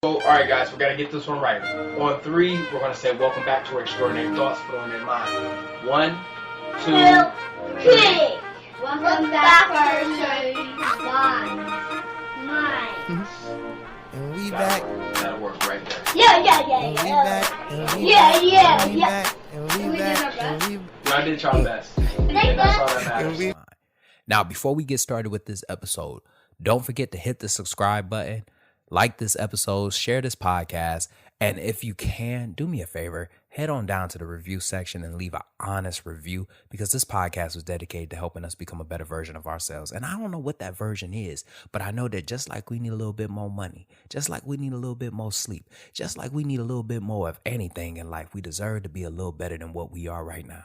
So, all right, guys, we got to get this one right. On three, we're going to say, welcome back to Extraordinary Thoughts for on their mind. 1, 2, 3. Welcome back to Mind. And we back. That'll work right there. Yeah. And we back. And we Yeah. back. And we back. And we back. And we Y'all did y'all best. And that's all that matters. Now, before we get started with this episode, don't forget to hit the subscribe button, like this episode, share this podcast, and if you can, do me a favor, head on down to the review section and leave an honest review, because this podcast was dedicated to helping us become a better version of ourselves. And I don't know what that version is, but I know that just like we need a little bit more money, just like we need a little bit more sleep, just like we need a little bit more of anything in life, we deserve to be a little better than what we are right now.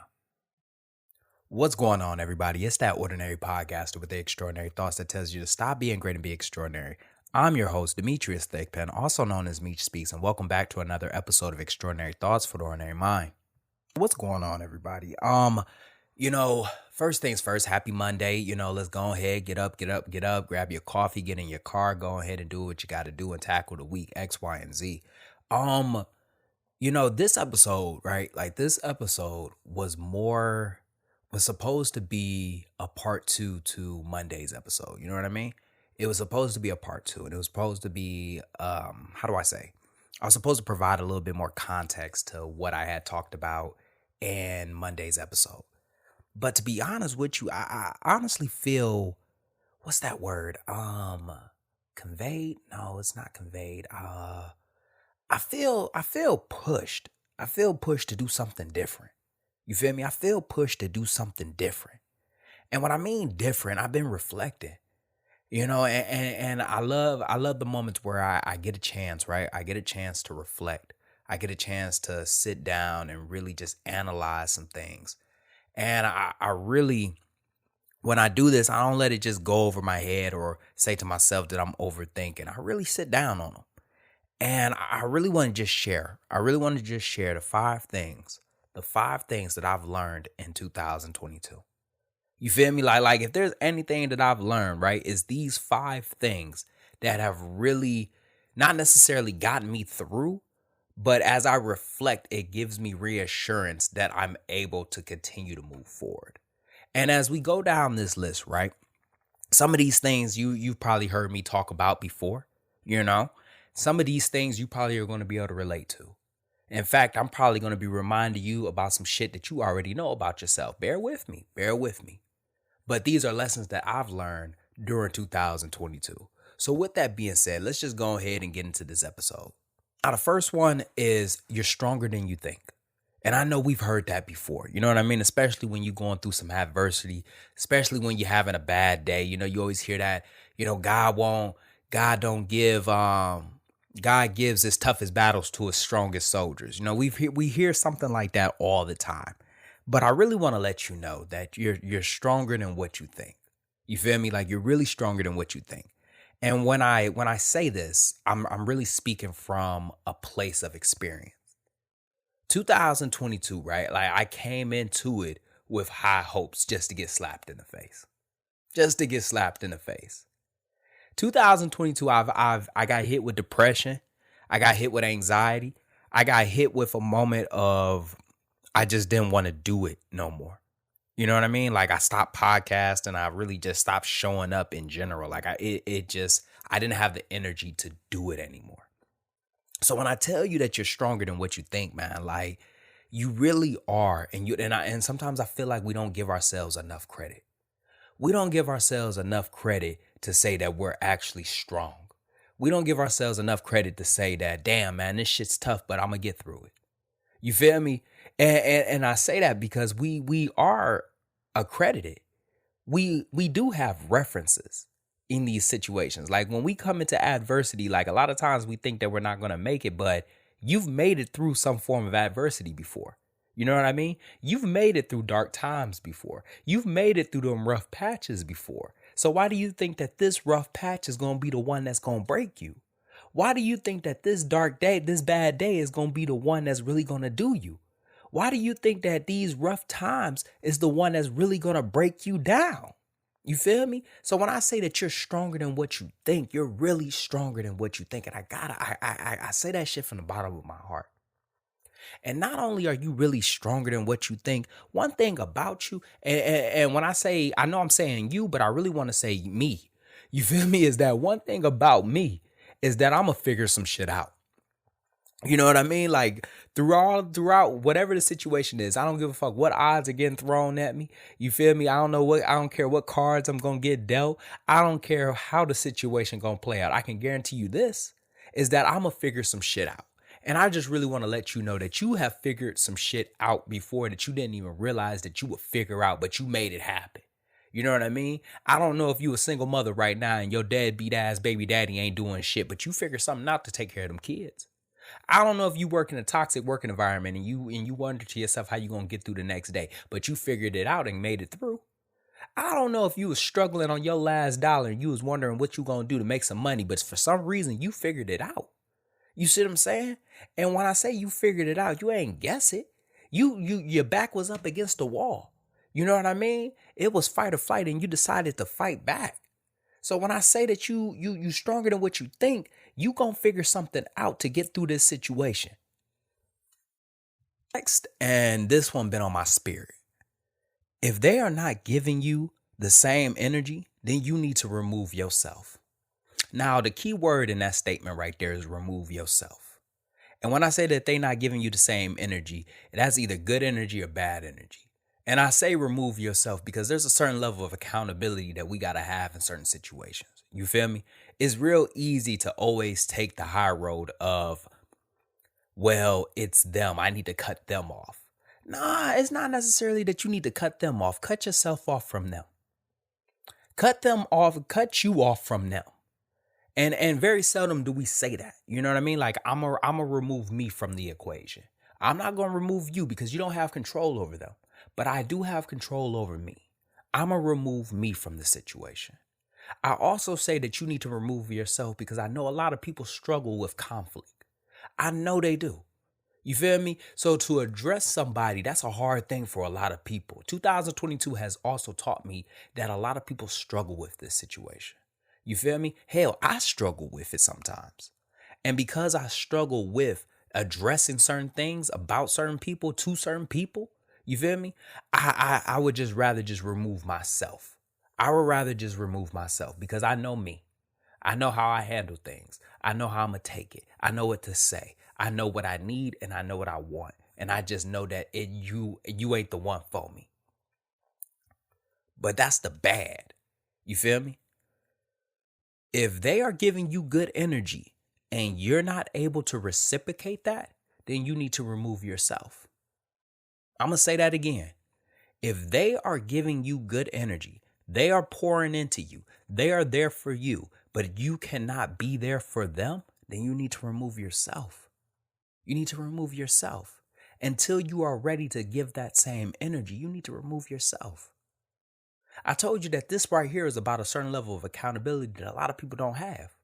What's going on, everybody? It's that ordinary podcaster with the extraordinary thoughts that tells you to stop being great and be extraordinary. I'm your host, Demetrius Thigpen, also known as Meech Speaks, and welcome back to another episode of Extraordinary Thoughts for the Ordinary Mind. What's going on, everybody? First things first, happy Monday. Let's go ahead, get up, grab your coffee, get in your car, go ahead and do what you got to do and tackle the week X, Y, and Z. This episode, right? Like this episode was supposed to be a part 2 to Monday's episode. You know what I mean? It was supposed to be a part 2, and it was supposed to be, I was supposed to provide a little bit more context to what I had talked about in Monday's episode. But to be honest with you, I honestly feel, what's that word? Conveyed? No, it's not conveyed. I feel pushed. I feel pushed to do something different. You feel me? I feel pushed to do something different. And when I mean different, I've been reflecting. And I love the moments where I get a chance, right? I get a chance to reflect. I get a chance to sit down and really just analyze some things. And I really, when I do this, I don't let it just go over my head or say to myself that I'm overthinking. I really sit down on them. And I really want to just share. The 5 things that I've learned in 2022. You feel me? Like if there's anything that I've learned, right, is these 5 things that have really not necessarily gotten me through, but as I reflect, it gives me reassurance that I'm able to continue to move forward. And as we go down this list, right, some of these things you've probably heard me talk about before, some of these things you probably are going to be able to relate to. In fact, I'm probably going to be reminding you about some shit that you already know about yourself. Bear with me. But these are lessons that I've learned during 2022. So with that being said, let's just go ahead and get into this episode. Now, the first one is you're stronger than you think. And I know we've heard that before. You know what I mean? Especially when you're going through some adversity, especially when you're having a bad day. You always hear that, God gives his toughest battles to his strongest soldiers. We hear something like that all the time. But I really want to let you know that you're stronger than what you think. You feel me? Like you're really stronger than what you think. And when I say this, I'm really speaking from a place of experience. 2022, right? Like I came into it with high hopes just to get slapped in the face. 2022, I got hit with depression. I got hit with anxiety. I got hit with a moment of I just didn't want to do it no more. You know what I mean? Like I stopped podcasting. I really just stopped showing up in general. Like I didn't have the energy to do it anymore. So when I tell you that you're stronger than what you think, man, like you really are. And sometimes I feel like we don't give ourselves enough credit. We don't give ourselves enough credit to say that we're actually strong. We don't give ourselves enough credit to say that, damn, man, this shit's tough, but I'm going to get through it. You feel me? And I say that because we are accredited. We do have references in these situations. Like when we come into adversity, like a lot of times we think that we're not going to make it, but you've made it through some form of adversity before. You know what I mean? You've made it through dark times before. You've made it through them rough patches before. So why do you think that this rough patch is going to be the one that's going to break you? Why do you think that this dark day, this bad day is going to be the one that's really going to do you? Why do you think that these rough times is the one that's really going to break you down? You feel me? So when I say that you're stronger than what you think, you're really stronger than what you think. And I say that shit from the bottom of my heart. And not only are you really stronger than what you think, one thing about you, and when I say, I know I'm saying you, but I really want to say me. You feel me? Is that one thing about me is that I'm going to figure some shit out. You know what I mean? Like throughout whatever the situation is, I don't give a fuck what odds are getting thrown at me. You feel me? I don't care what cards I'm going to get dealt. I don't care how the situation going to play out. I can guarantee you this is that I'm going to figure some shit out. And I just really want to let you know that you have figured some shit out before that you didn't even realize that you would figure out, but you made it happen. You know what I mean? I don't know if you a single mother right now and your deadbeat ass baby daddy ain't doing shit, but you figure something out to take care of them kids. I don't know if you work in a toxic working environment and you wonder to yourself how you gonna get through the next day, but you figured it out and made it through. I don't know if you was struggling on your last dollar and you was wondering what you gonna do to make some money, but for some reason you figured it out. You see what I'm saying? And when I say you figured it out, you ain't guess it. Your back was up against the wall. You know what I mean? It was fight or flight, and you decided to fight back. So when I say that you stronger than what you think, you gonna figure something out to get through this situation. Next, and this one been on my spirit. If they are not giving you the same energy, then you need to remove yourself. Now, the key word in that statement right there is remove yourself. And when I say that they not giving you the same energy, it has either good energy or bad energy. And I say remove yourself because there's a certain level of accountability that we got to have in certain situations. You feel me? It's real easy to always take the high road of, well, it's them. I need to cut them off. Nah, it's not necessarily that you need to cut them off. Cut yourself off from them. Cut them off, cut you off from them. And very seldom do we say that. You know what I mean? Like, I'm a remove me from the equation. I'm not going to remove you because you don't have control over them. But I do have control over me. I'm going to remove me from the situation. I also say that you need to remove yourself because I know a lot of people struggle with conflict. I know they do. You feel me? So to address somebody, that's a hard thing for a lot of people. 2022 has also taught me that a lot of people struggle with this situation. You feel me? Hell, I struggle with it sometimes. And because I struggle with addressing certain things about certain people to certain people, you feel me? I would just rather just remove myself. I would rather just remove myself because I know me. I know how I handle things. I know how I'm going to take it. I know what to say. I know what I need and I know what I want. And I just know that you ain't the one for me. But that's the bad. You feel me? If they are giving you good energy and you're not able to reciprocate that, then you need to remove yourself. I'm going to say that again. If they are giving you good energy, they are pouring into you, they are there for you, but you cannot be there for them, then you need to remove yourself. You need to remove yourself. Until you are ready to give that same energy, you need to remove yourself. I told you that this right here is about a certain level of accountability that a lot of people don't have.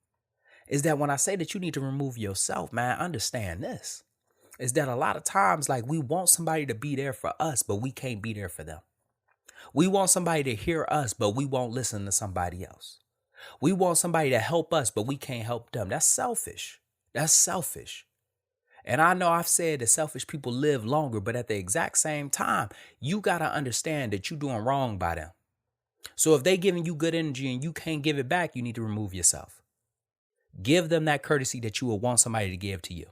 Is that when I say that you need to remove yourself, man, understand this. Is that a lot of times, like, we want somebody to be there for us, but we can't be there for them. We want somebody to hear us, but we won't listen to somebody else. We want somebody to help us, but we can't help them. That's selfish. That's selfish. And I know I've said that selfish people live longer, but at the exact same time, you got to understand that you're doing wrong by them. So if they giving you good energy and you can't give it back, you need to remove yourself. Give them that courtesy that you would want somebody to give to you.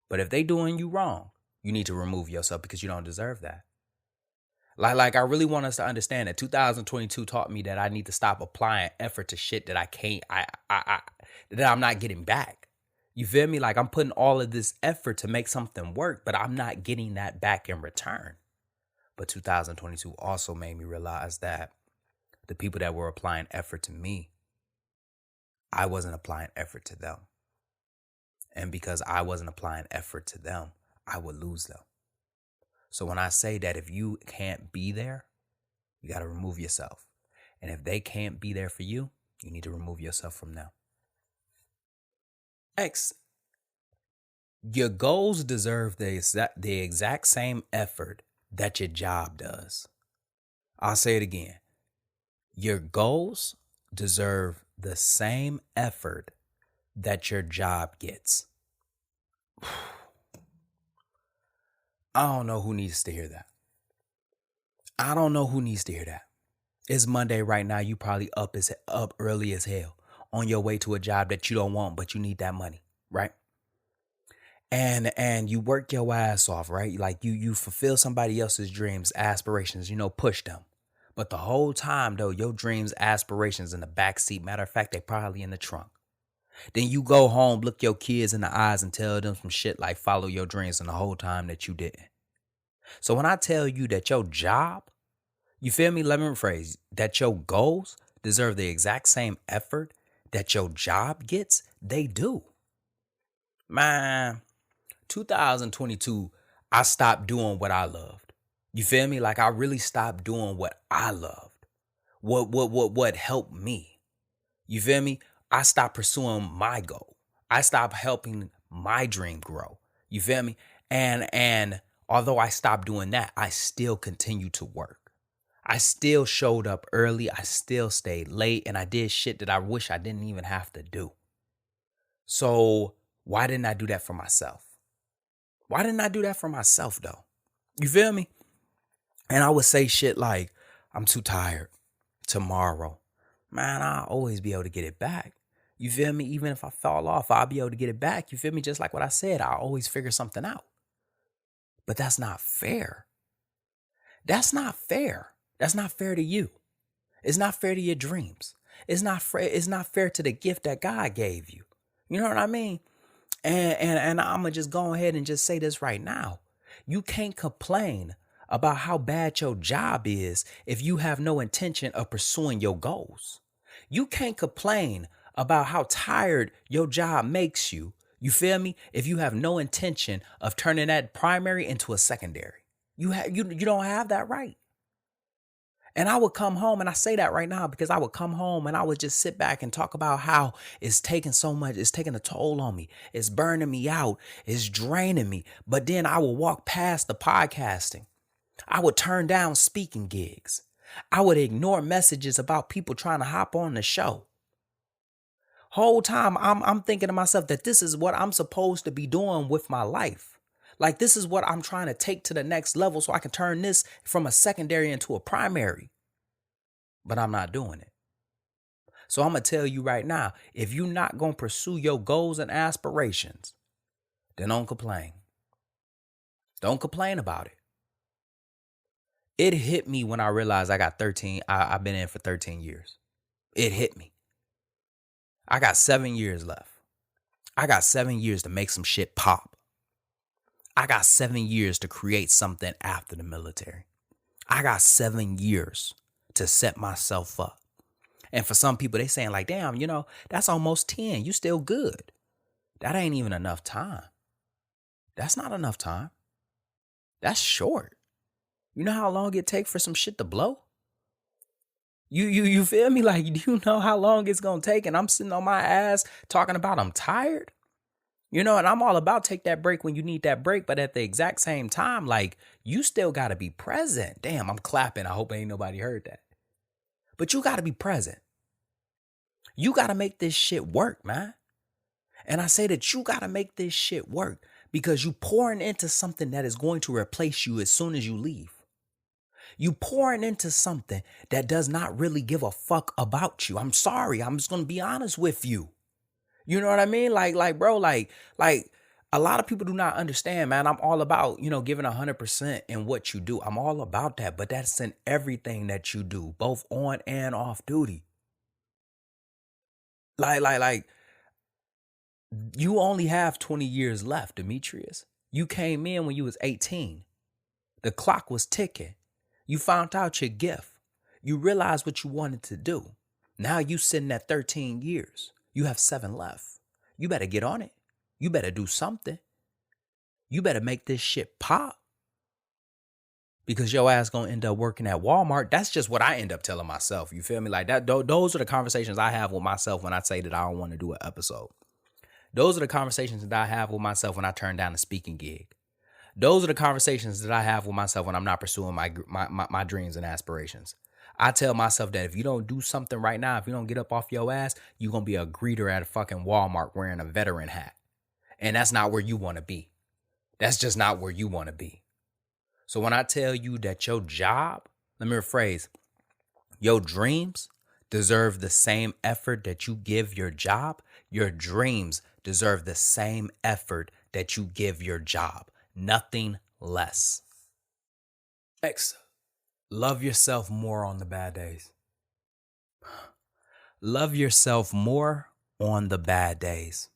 But if they doing you wrong, you need to remove yourself because you don't deserve that. Like I really want us to understand that 2022 taught me that I need to stop applying effort to shit that that I'm not getting back. You feel me? Like, I'm putting all of this effort to make something work, but I'm not getting that back in return. But 2022 also made me realize that the people that were applying effort to me, I wasn't applying effort to them. And because I wasn't applying effort to them, I would lose them. So when I say that if you can't be there, you got to remove yourself. And if they can't be there for you, you need to remove yourself from them. Next, your goals deserve the exact same effort that your job does. I'll say it again. Your goals deserve the same effort that your job gets. I don't know who needs to hear that. I don't know who needs to hear that. It's Monday right now. You probably up early as hell on your way to a job that you don't want, but you need that money, right? And you work your ass off, right? Like you fulfill somebody else's dreams, aspirations, push them. But the whole time though, your dreams, aspirations in the backseat. Matter of fact, they probably in the trunk. Then you go home, look your kids in the eyes and tell them some shit like follow your dreams, and the whole time that you didn't. So when I tell you that your job, you feel me? Let me rephrase, that your goals deserve the exact same effort that your job gets, they do. Man, 2022, I stopped doing what I loved. You feel me? Like I really stopped doing what I loved. What helped me. You feel me? I stopped pursuing my goal. I stopped helping my dream grow. You feel me? And although I stopped doing that, I still continue to work. I still showed up early. I still stayed late, and I did shit that I wish I didn't even have to do. So why didn't I do that for myself? Why didn't I do that for myself though? You feel me? And I would say shit like, I'm too tired. Tomorrow. Man, I'll always be able to get it back. You feel me? Even if I fall off, I'll be able to get it back. You feel me? Just like what I said, I'll always figure something out. But that's not fair. That's not fair. That's not fair to you. It's not fair to your dreams. It's not fair to the gift that God gave you. You know what I mean? And I'm going to just go ahead and just say this right now. You can't complain about how bad your job is if you have no intention of pursuing your goals. You can't complain about how tired your job makes you. You feel me? If you have no intention of turning that primary into a secondary. You don't have that right. And I would come home, and I say that right now because I would come home and I would just sit back and talk about how it's taking so much, it's taking a toll on me. It's burning me out. It's draining me. But then I would walk past the podcasting. I would turn down speaking gigs. I would ignore messages about people trying to hop on the show. Whole time I'm thinking to myself that this is what I'm supposed to be doing with my life. Like this is what I'm trying to take to the next level so I can turn this from a secondary into a primary. But I'm not doing it. So I'm going to tell you right now, if you're not going to pursue your goals and aspirations, then don't complain. Don't complain about it. It hit me when I realized I've been in for 13 years. It hit me. I got 7 years left. I got 7 years to make some shit pop. I got 7 years to create something after the military. I got 7 years to set myself up. And for some people, they saying like, damn, that's almost 10. You still good. That ain't even enough time. That's not enough time. That's short. You know how long it take for some shit to blow? You feel me? Like, do you know how long it's going to take? And I'm sitting on my ass talking about I'm tired. And I'm all about take that break when you need that break. But at the exact same time, like, you still got to be present. Damn, I'm clapping. I hope ain't nobody heard that. But you got to be present. You got to make this shit work, man. And I say that you got to make this shit work because you pouring into something that is going to replace you as soon as you leave. You pouring into something that does not really give a fuck about you. I'm sorry. I'm just going to be honest with you. You know what I mean? Like, bro, like a lot of people do not understand, man. I'm all about, giving 100% in what you do. I'm all about that. But that's in everything that you do, both on and off duty. Like, you only have 20 years left, Demetrius. You came in when you was 18. The clock was ticking. You found out your gift. You realized what you wanted to do. Now you sitting at 13 years. You have 7 left. You better get on it. You better do something. You better make this shit pop. Because your ass gonna end up working at Walmart. That's just what I end up telling myself. You feel me? Like that. Those are the conversations I have with myself when I say that I don't want to do an episode. Those are the conversations that I have with myself when I turn down a speaking gig. Those are the conversations that I have with myself when I'm not pursuing my dreams and aspirations. I tell myself that if you don't do something right now, if you don't get up off your ass, you're going to be a greeter at a fucking Walmart wearing a veteran hat. And that's not where you want to be. That's just not where you want to be. So when I tell you that your job, let me rephrase, your dreams deserve the same effort that you give your job, your dreams deserve the same effort that you give your job. Nothing less. Next, love yourself more on the bad days. Love yourself more on the bad days.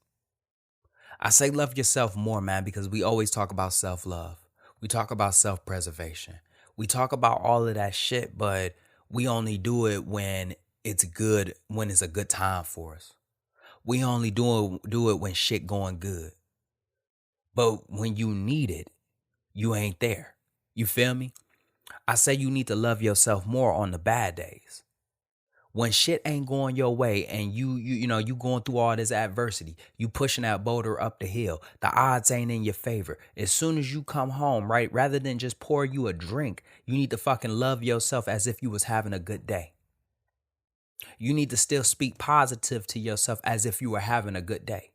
I say love yourself more, man, because we always talk about self-love. We talk about self-preservation. We talk about all of that shit, but we only do it when it's good, when it's a good time for us. We only do it when shit going good. But when you need it, you ain't there. You feel me? I say you need to love yourself more on the bad days. When shit ain't going your way and you going through all this adversity, you pushing that boulder up the hill, the odds ain't in your favor. As soon as you come home, right, rather than just pour you a drink, you need to fucking love yourself as if you was having a good day. You need to still speak positive to yourself as if you were having a good day.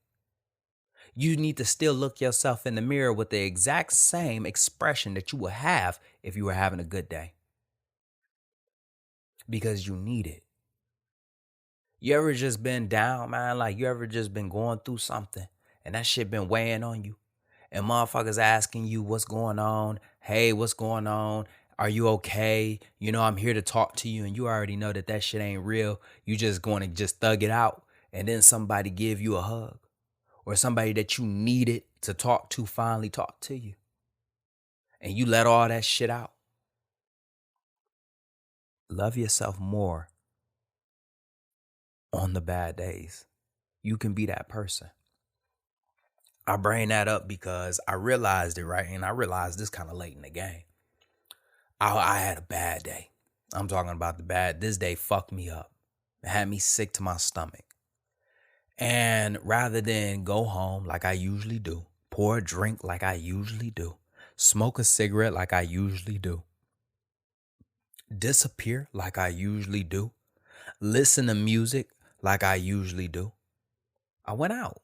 You need to still look yourself in the mirror with the exact same expression that you would have if you were having a good day. Because you need it. You ever just been down, man? Like you ever just been going through something and that shit been weighing on you? And motherfuckers asking you what's going on? Hey, what's going on? Are you okay? You know, I'm here to talk to you, and you already know that shit ain't real. You just going to just thug it out, and then somebody give you a hug. Or somebody that you needed to talk to finally talk to you. And you let all that shit out. Love yourself more on the bad days. You can be that person. I bring that up because I realized it, right? And I realized this kind of late in the game. I had a bad day. I'm talking about this day fucked me up. It had me sick to my stomach. And rather than go home like I usually do, pour a drink like I usually do, smoke a cigarette like I usually do, disappear like I usually do, listen to music like I usually do, I went out.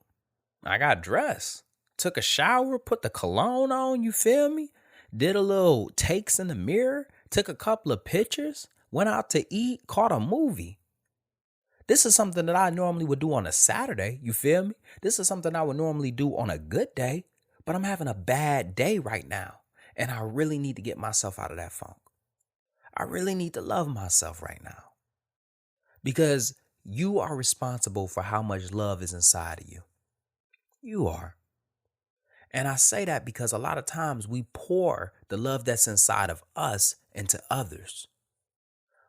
I got dressed, took a shower, put the cologne on, you feel me? Did a little takes in the mirror, took a couple of pictures, went out to eat, caught a movie. This is something that I normally would do on a Saturday, you feel me? This is something I would normally do on a good day, but I'm having a bad day right now, and I really need to get myself out of that funk. I really need to love myself right now, because you are responsible for how much love is inside of you. You are. And I say that because a lot of times we pour the love that's inside of us into others.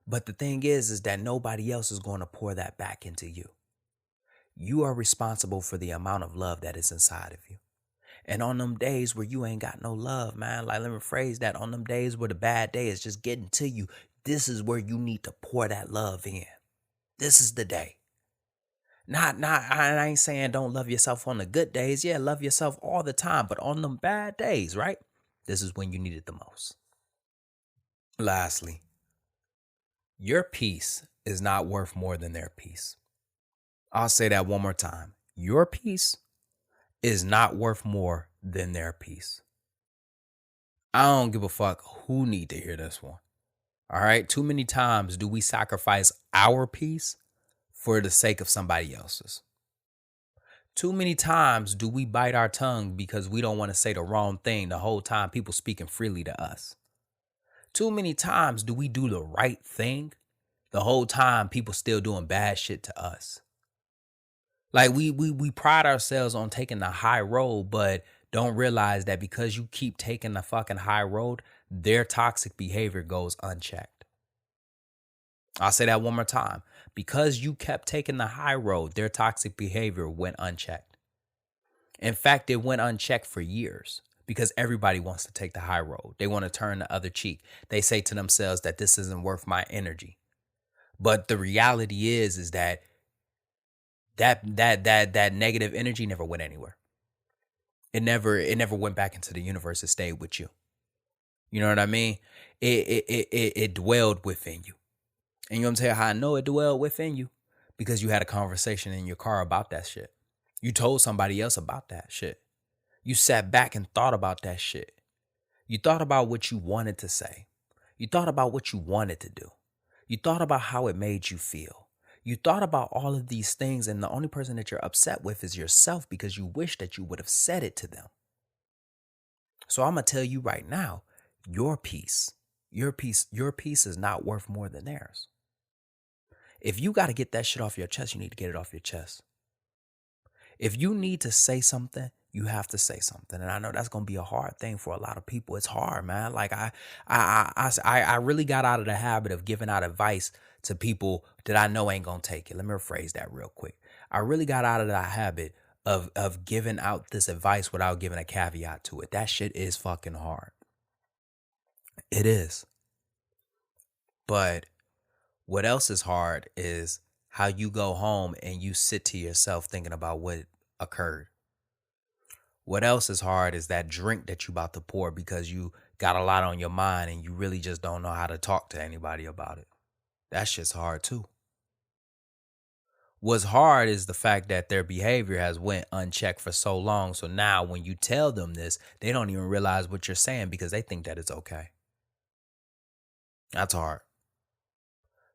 But the thing is that nobody else is going to pour that back into you. You are responsible for the amount of love that is inside of you. And on them days where you ain't got no love, man, like let me phrase that, on them days where the bad day is just getting to you, this is where you need to pour that love in. This is the day. I ain't saying don't love yourself on the good days. Yeah, love yourself all the time. But on them bad days, right? This is when you need it the most. Lastly, your peace is not worth more than their peace. I'll say that one more time. Your peace is not worth more than their peace. I don't give a fuck who need to hear this one. All right? Too many times do we sacrifice our peace for the sake of somebody else's. Too many times do we bite our tongue because we don't want to say the wrong thing the whole time people speaking freely to us. Too many times do we do the right thing the whole time people still doing bad shit to us. Like we pride ourselves on taking the high road, but don't realize that because you keep taking the fucking high road, their toxic behavior goes unchecked. I'll say that one more time. Because you kept taking the high road, their toxic behavior went unchecked. In fact, it went unchecked for years because everybody wants to take the high road. They want to turn the other cheek. They say to themselves that this isn't worth my energy. But the reality is that negative energy never went anywhere. It never went back into the universe. It stayed with you. You know what I mean? It dwelled within you. And you know what I'm saying? How I know it dwelled within you? Because you had a conversation in your car about that shit. You told somebody else about that shit. You sat back and thought about that shit. You thought about what you wanted to say. You thought about what you wanted to do. You thought about how it made you feel. You thought about all of these things, and the only person that you're upset with is yourself because you wish that you would have said it to them. So I'm going to tell you right now, your peace is not worth more than theirs. If you got to get that shit off your chest, you need to get it off your chest. If you need to say something, you have to say something. And I know that's going to be a hard thing for a lot of people. It's hard, man. Like I really got out of the habit of giving out advice to people that I know ain't going to take it. Let me rephrase that real quick. I really got out of that habit of giving out this advice without giving a caveat to it. That shit is fucking hard. It is. But what else is hard is how you go home and you sit to yourself thinking about what occurred. What else is hard is that drink that you about to pour because you got a lot on your mind and you really just don't know how to talk to anybody about it. That shit's hard too. What's hard is the fact that their behavior has went unchecked for so long. So now when you tell them this, they don't even realize what you're saying because they think that it's okay. That's hard.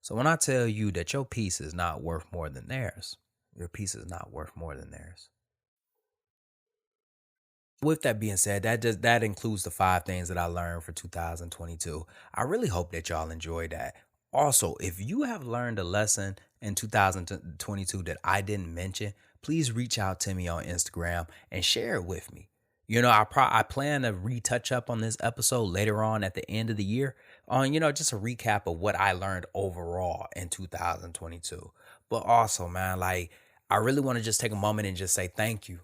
So when I tell you that your peace is not worth more than theirs, your peace is not worth more than theirs. With that being said, that includes the 5 things that I learned for 2022. I really hope that y'all enjoyed that. Also, if you have learned a lesson in 2022 that I didn't mention, please reach out to me on Instagram and share it with me. You know, I plan to retouch up on this episode later on at the end of the year on, just a recap of what I learned overall in 2022. But also, man, like, I really want to just take a moment and just say thank you.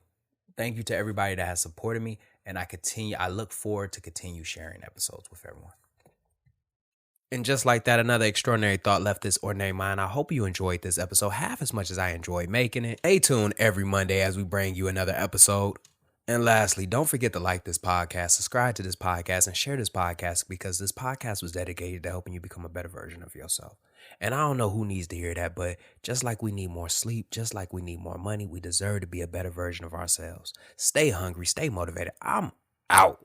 Thank you to everybody that has supported me. And I look forward to continue sharing episodes with everyone. And just like that, another extraordinary thought left this ordinary mind. I hope you enjoyed this episode half as much as I enjoyed making it. Stay tuned every Monday as we bring you another episode. And lastly, don't forget to like this podcast, subscribe to this podcast, and share this podcast because this podcast was dedicated to helping you become a better version of yourself. And I don't know who needs to hear that, but just like we need more sleep, just like we need more money, we deserve to be a better version of ourselves. Stay hungry, stay motivated. I'm out.